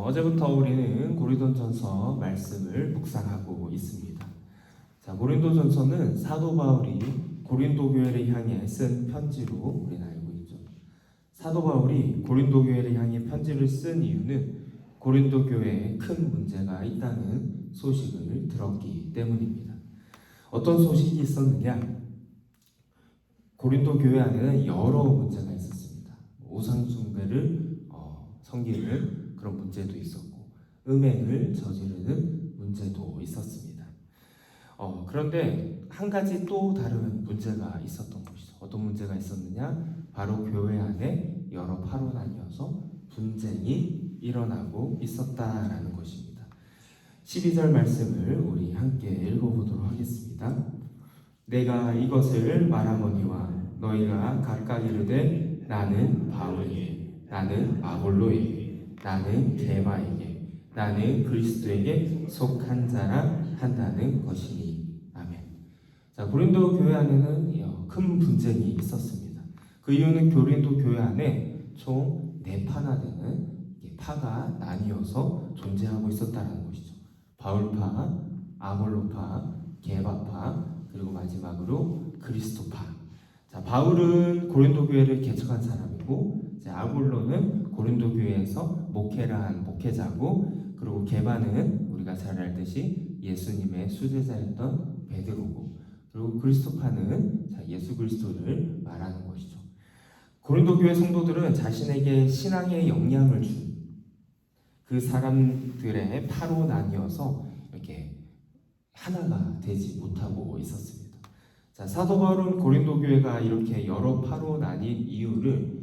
어제부터 우리는 고린도전서 말씀을 묵상하고 있습니다. 자, 고린도전서는 사도 바울이 고린도 교회를 향해 쓴 편지로 우리는 알고 있죠. 사도 바울이 고린도 교회를 향해 편지를 쓴 이유는 고린도 교회에 큰 문제가 있다는 소식을 들었기 때문입니다. 어떤 소식이 있었느냐? 고린도 교회 안에는 여러 문제가 있었습니다. 우상 숭배를 섬기는 그런 문제도 있었고, 음행을 저지르는 문제도 있었습니다. 그런데 한 가지 또 다른 문제가 있었던 것이죠. 어떤 문제가 있었느냐? 바로 교회 안에 여러 파로 나뉘어서 분쟁이 일어나고 있었다라는 것입니다. 12절 말씀을 우리 함께 읽어보도록 하겠습니다. 내가 이것을 말하거니와 너희가 각각 이르되 나는 바울에게, 나는 아볼로에게, 나는 게바에게, 나는 그리스도에게 속한 자라 한다는 것이니. 아멘. 자, 고린도 교회 안에는 큰 분쟁이 있었습니다. 그 이유는 고린도 교회 안에 총 4파나 되는 파가 나뉘어서 존재하고 있었다는 것이죠. 바울파, 아볼로파, 게바파, 그리고 마지막으로 그리스도파. 자, 바울은 고린도 교회를 개척한 사람이고, 아볼로는 고린도 교회에서 목회를 한 목회자고, 그리고 게바는 우리가 잘 알듯이 예수님의 수제자였던 베드로고, 그리고 그리스도파는 예수 그리스도를 말하는 것이죠. 고린도 교회 성도들은 자신에게 신앙의 영향을 준 그 사람들의 파로 나뉘어서 이렇게 하나가 되지 못하고 있었습니다. 자, 사도 바울은 고린도 교회가 이렇게 여러 파로 나뉜 이유를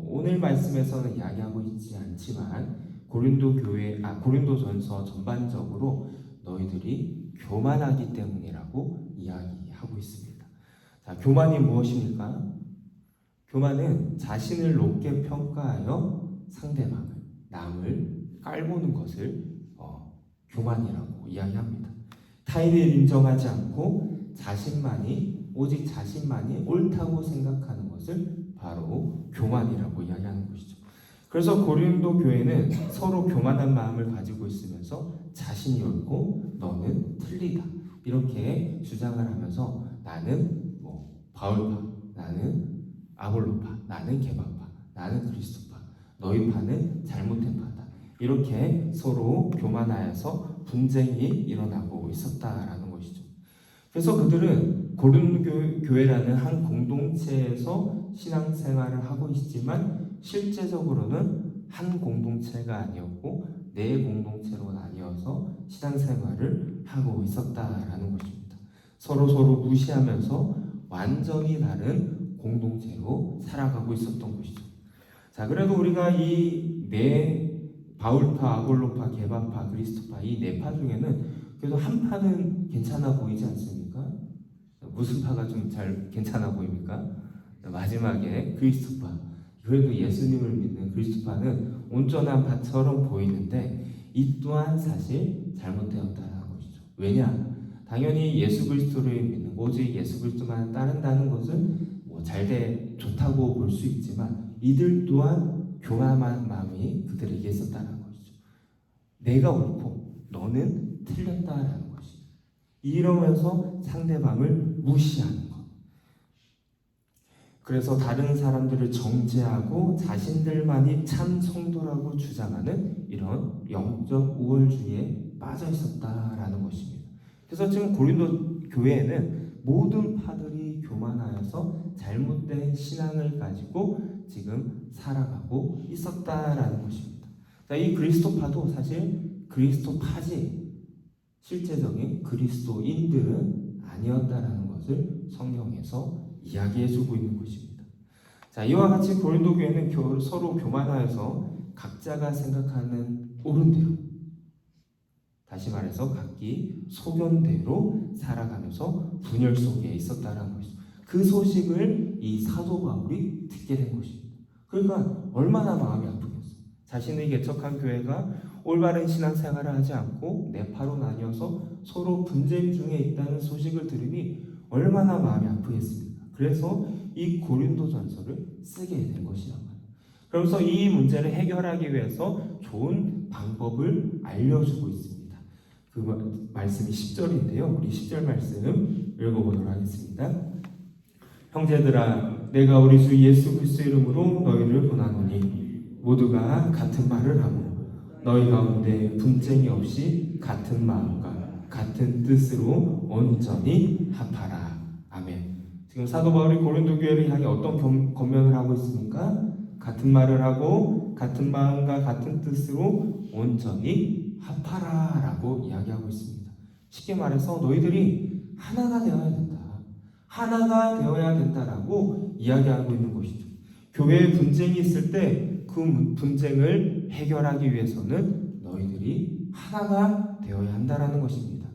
오늘 말씀에서는 이야기하고 있지 않지만 고린도전서 전반적으로 너희들이 교만하기 때문이라고 이야기하고 있습니다. 자, 교만이 무엇입니까? 교만은 자신을 높게 평가하여 상대방을, 남을 깔보는 것을 교만이라고 이야기합니다. 타인을 인정하지 않고 오직 자신만이 옳다고 생각하는 것을 바로 교만이라고 이야기하는 것이죠. 그래서 고린도 교회는 서로 교만한 마음을 가지고 있으면서 자신이 옳고 너는 틀리다 이렇게 주장을 하면서 나는 바울파, 나는 아볼로파, 나는 게바파, 나는 그리스도파, 너희 파는 잘못된 파다, 이렇게 서로 교만하여서 분쟁이 일어나고 있었다라는 것이죠. 그래서 그들은 고린도 교회라는 한 공동체에서 신앙생활을 하고 있지만 실제적으로는 한 공동체가 아니었고 4공동체로 나뉘어서 신앙생활을 하고 있었다라는 것입니다. 서로 무시하면서 완전히 다른 공동체로 살아가고 있었던 것이죠. 자, 그래도 우리가 이 바울파, 아볼로파, 게바파, 그리스도파 이 4파 중에는 그래도 한 파는 괜찮아 보이지 않습니까? 무슨 파가 좀 잘 괜찮아 보입니까? 마지막에 그리스도파, 그래도 예수님을 믿는 그리스도파는 온전한 파처럼 보이는데 이 또한 사실 잘못되었다는 것이죠. 왜냐? 당연히 예수 그리스도를 믿는, 오직 예수 그리스도만 따른다는 것은 좋다고 볼 수 있지만 이들 또한 교만한 마음이 그들에게 있었다는 것이죠. 내가 옳고 너는 틀렸다라는 것이죠. 이러면서 상대방을 무시하는 것. 그래서 다른 사람들을 정죄하고 자신들만이 참 성도라고 주장하는 이런 영적 우월주의에 빠져 있었다라는 것입니다. 그래서 지금 고린도 교회에는 모든 파들이 교만하여서 잘못된 신앙을 가지고 지금 살아가고 있었다라는 것입니다. 자, 이 그리스도파도 사실 그리스도파지 실제적인 그리스도인들은 아니었다라는 것을 성경에서 이야기해주고 있는 것입니다. 자, 이와 같이 고린도 교회는 서로 교만하여서 각자가 생각하는 옳은 대로, 다시 말해서 각기 소견대로 살아가면서 분열 속에 있었다라는 것이죠. 그 소식을 이 사도 바울이 듣게 된 것입니다. 그러니까 얼마나 마음이 아프겠어요. 자신의 개척한 교회가 올바른 신앙생활을 하지 않고 4파로 나뉘어서 서로 분쟁 중에 있다는 소식을 들으니 얼마나 마음이 아프겠습니까? 그래서 이 고린도전서를 쓰게 된 것이란 말이에요. 그러면서 이 문제를 해결하기 위해서 좋은 방법을 알려주고 있습니다. 그 말씀이 10절인데요. 우리 10절 말씀 읽어보도록 하겠습니다. 형제들아, 내가 우리 주 예수 그리스도 이름으로 너희를 권하노니 모두가 같은 말을 하고 너희 가운데 분쟁이 없이 같은 마음과 같은 뜻으로 온전히 합하라. 아멘. 지금 사도 바울이 고린도 교회를 향해 어떤 권면을 하고 있습니까? 같은 말을 하고 같은 마음과 같은 뜻으로 온전히 합하라 라고 이야기하고 있습니다. 쉽게 말해서 너희들이 하나가 되어야 된다. 하나가 되어야 된다라고 이야기하고 있는 것이죠. 교회에 분쟁이 있을 때 그 분쟁을 해결하기 위해서는 너희들이 하나가 되어야 한다라는 것입니다.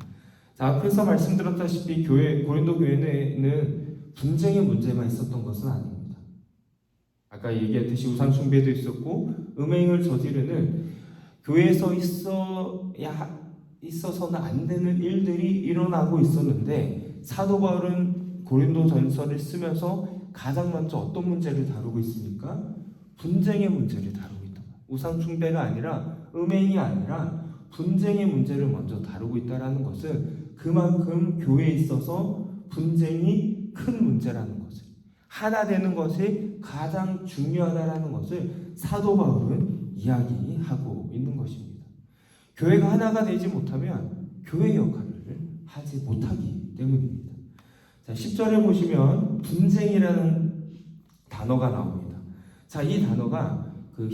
자, 앞에서 말씀드렸다시피 고린도 교회는 분쟁의 문제만 있었던 것은 아닙니다. 아까 얘기했듯이 우상 숭배도 있었고 음행을 저지르는 교회에서 있어서는 안 되는 일들이 일어나고 있었는데 사도 바울은 고린도 전서를 쓰면서 가장 먼저 어떤 문제를 다루고 있습니까? 분쟁의 문제를 다루고 있다. 우상 숭배가 아니라 음행이 아니라 분쟁의 문제를 먼저 다루고 있다는 것은 그만큼 교회에 있어서 분쟁이 큰 문제라는 것을, 하나 되는 것이 가장 중요하다는 것을 사도 바울은 이야기하고 있는 것입니다. 교회가 하나가 되지 못하면 교회 역할을 하지 못하기 때문입니다. 자, 10절에 보시면 분쟁이라는 단어가 나옵니다. 자, 이 단어가 그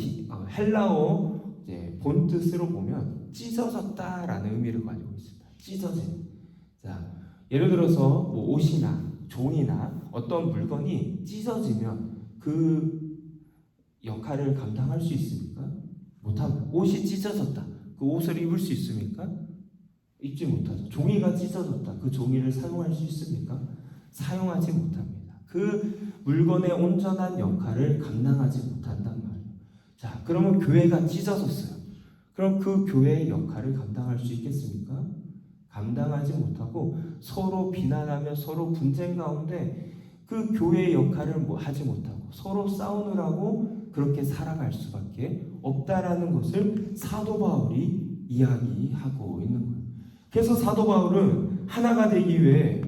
헬라어 본 뜻으로 보면 찢어졌다라는 의미를 가지고 있습니다. 찢어진. 자, 예를 들어서 뭐 옷이나 종이나 어떤 물건이 찢어지면 그 역할을 감당할 수 있습니까? 못합니다. 옷이 찢어졌다. 그 옷을 입을 수 있습니까? 입지 못하죠. 종이가 찢어졌다. 그 종이를 사용할 수 있습니까? 사용하지 못합니다. 그 물건의 온전한 역할을 감당하지 못한단 말이에요. 자, 그러면 교회가 찢어졌어요. 그럼 그 교회의 역할을 감당할 수 있겠습니까? 감당하지 못하고 서로 비난하며 서로 분쟁 가운데 그 교회의 역할을 하지 못하고 서로 싸우느라고 그렇게 살아갈 수밖에 없다라는 것을 사도 바울이 이야기하고 있는 거예요. 그래서 사도 바울은 하나가 되기 위해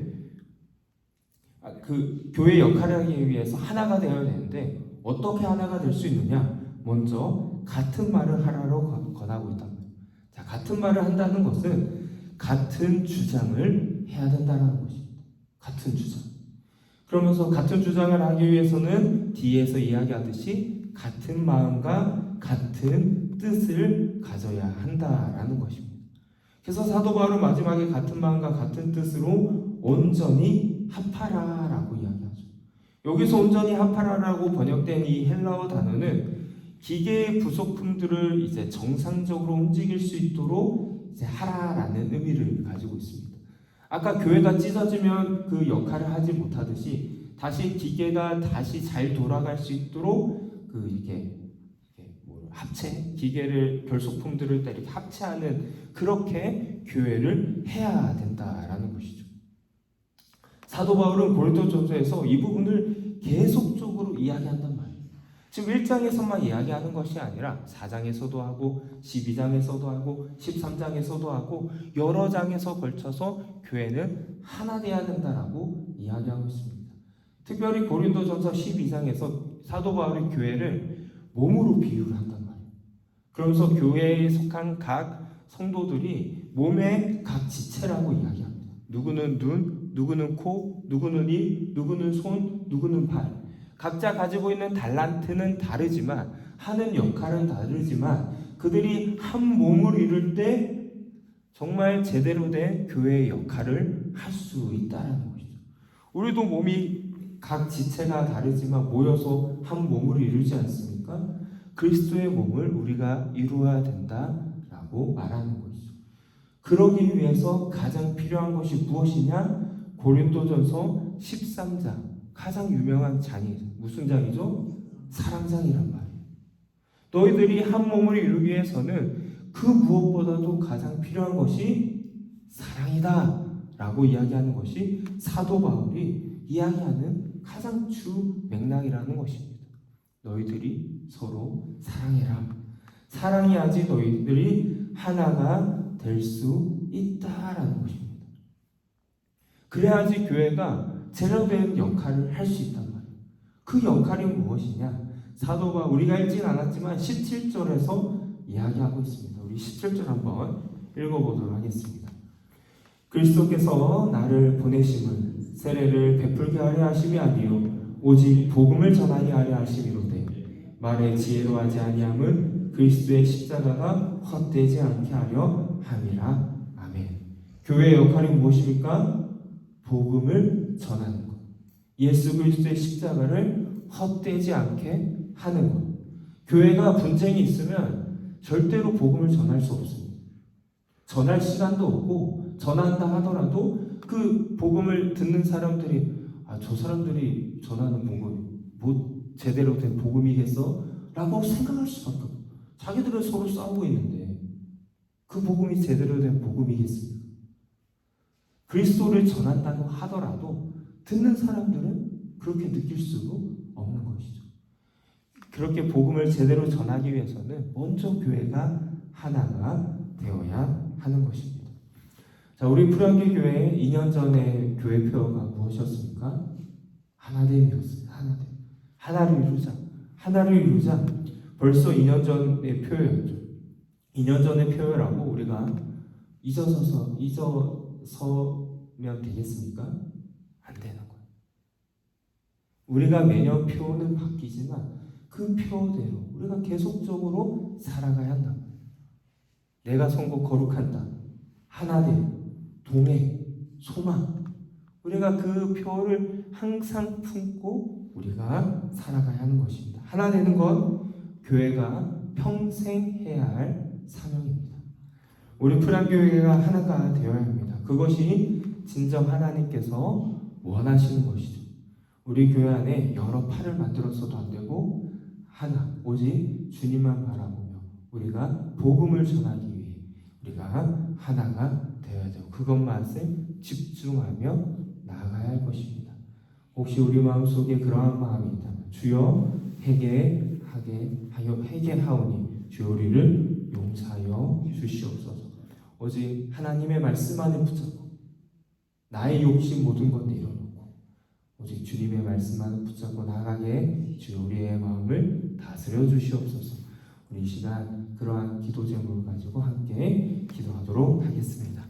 그 교회 역할을 하기 위해서 하나가 되어야 되는데 어떻게 하나가 될 수 있느냐? 먼저 같은 말을 하라고 권하고 있다. 자, 같은 말을 한다는 것은 같은 주장을 해야 된다는 것입니다. 같은 주장. 그러면서 같은 주장을 하기 위해서는 뒤에서 이야기하듯이 같은 마음과 같은 뜻을 가져야 한다라는 것입니다. 그래서 사도 바울은 마지막에 같은 마음과 같은 뜻으로 온전히 합하라라고 이야기하죠. 여기서 온전히 합하라라고 번역된 이 헬라어 단어는 기계의 부속품들을 이제 정상적으로 움직일 수 있도록 이제 하라라는 의미를 가지고 있습니다. 아까 교회가 찢어지면 그 역할을 하지 못하듯이 다시 기계가 다시 잘 돌아갈 수 있도록 그 이렇게 합체 기계를 결속품들을 이렇게 합체하는 그렇게 교회를 해야 된다라는 것이죠. 사도 바울은 고린도전서에서 이 부분을 계속적으로 이야기한단 말이에요. 지금 1장에서만 이야기하는 것이 아니라 4장에서도 하고 12장에서도 하고 13장에서도 하고 여러 장에서 걸쳐서 교회는 하나 되어야 된다라고 이야기하고 있습니다. 특별히 고린도전서 12장에서 사도 바울이 교회를 몸으로 비유를 한단 말이에요. 그러면서 교회에 속한 각 성도들이 몸의 각 지체라고 이야기합니다. 누구는 눈, 누구는 코, 누구는 입, 누구는 손, 누구는 발. 각자 가지고 있는 달란트는 다르지만 하는 역할은 다르지만 그들이 한 몸을 이룰 때 정말 제대로 된 교회의 역할을 할 수 있다는 것이죠. 우리도 몸이 각 지체가 다르지만 모여서 한 몸을 이루지 않습니까? 그리스도의 몸을 우리가 이루어야 된다라고 말하는 것이죠. 그러기 위해서 가장 필요한 것이 무엇이냐? 고린도전서 13장 가장 유명한 장이죠. 무슨 장이죠? 사랑장이란 말이에요. 너희들이 한 몸을 이루기 위해서는 그 무엇보다도 가장 필요한 것이 사랑이다 라고 이야기하는 것이 사도 바울이 이야기하는 가장 주 맥락이라는 것입니다. 너희들이 서로 사랑해라. 사랑해야지 너희들이 하나가 될 수 있다라는 것입니다. 그래야지 교회가 제대로 된 역할을 할 수 있단 말이에요. 그 역할이 무엇이냐? 사도 바울, 우리가 읽진 않았지만 17절에서 이야기하고 있습니다. 우리 17절 한번 읽어보도록 하겠습니다. 그리스도께서 나를 보내심을 세례를 베풀게 하려 하심이 아니요 오직 복음을 전하게 하려 하심이로되 말의 지혜로 하지 아니함은 그리스도의 십자가가 헛되지 않게 하려 함이라. 아멘. 교회의 역할이 무엇입니까? 복음을 전하는 것. 예수 그리스도의 십자가를 헛되지 않게 하는 것. 교회가 분쟁이 있으면 절대로 복음을 전할 수 없습니다. 전할 시간도 없고 전한다 하더라도 그 복음을 듣는 사람들이 저 사람들이 전하는 복음이 뭐 제대로 된 복음이겠어? 라고 생각할 수밖에 없어요. 자기들은 서로 싸우고 있는데 그 복음이 제대로 된 복음이겠습니까? 그리스도를 전한다고 하더라도 듣는 사람들은 그렇게 느낄 수도 없는 것이죠. 그렇게 복음을 제대로 전하기 위해서는 먼저 교회가 하나가 되어야 하는 것입니다. 자, 우리 프랑교 교회 2년 전에 교회 표어가 무엇이었습니까? 하나됨이었습니다. 하나됨. 하나를 이루자. 하나를 이루자. 벌써 2년 전의 표어였죠. 2년 전의 표어라고 우리가 잊어서면 되겠습니까? 안 되는 거예요. 우리가 매년 표어는 바뀌지만 그 표어대로 우리가 계속적으로 살아가야 한다. 내가 선고 거룩한다. 하나됨, 동행, 소망. 우리가 그 표어를 항상 품고 우리가 살아가야 하는 것입니다. 하나 되는 건 교회가 평생 해야 할 사명입니다. 우리 프랑교회가 하나가 되어야 합니다. 그것이 진정 하나님께서 원하시는 것이죠. 우리 교회 안에 여러 팔을 만들어서도 안 되고 하나, 오직 주님만 바라보며 우리가 복음을 전하기 위해 우리가 하나가 되어야 되고 그것만에 집중하며 나아가야 할 것입니다. 혹시 우리 마음속에 그러한 마음이 있다면 주여 회개하오니 주여 우리를 용서하여 주시옵소서. 오직 하나님의 말씀 안에 붙잡고 나의 욕심 모든 것 내려놓고 오직 주님의 말씀 안에 붙잡고 나아가게 주여 우리의 마음을 다스려 주시옵소서. 우리 이 시간 그러한 기도 제목을 가지고 함께 기도하도록 하겠습니다.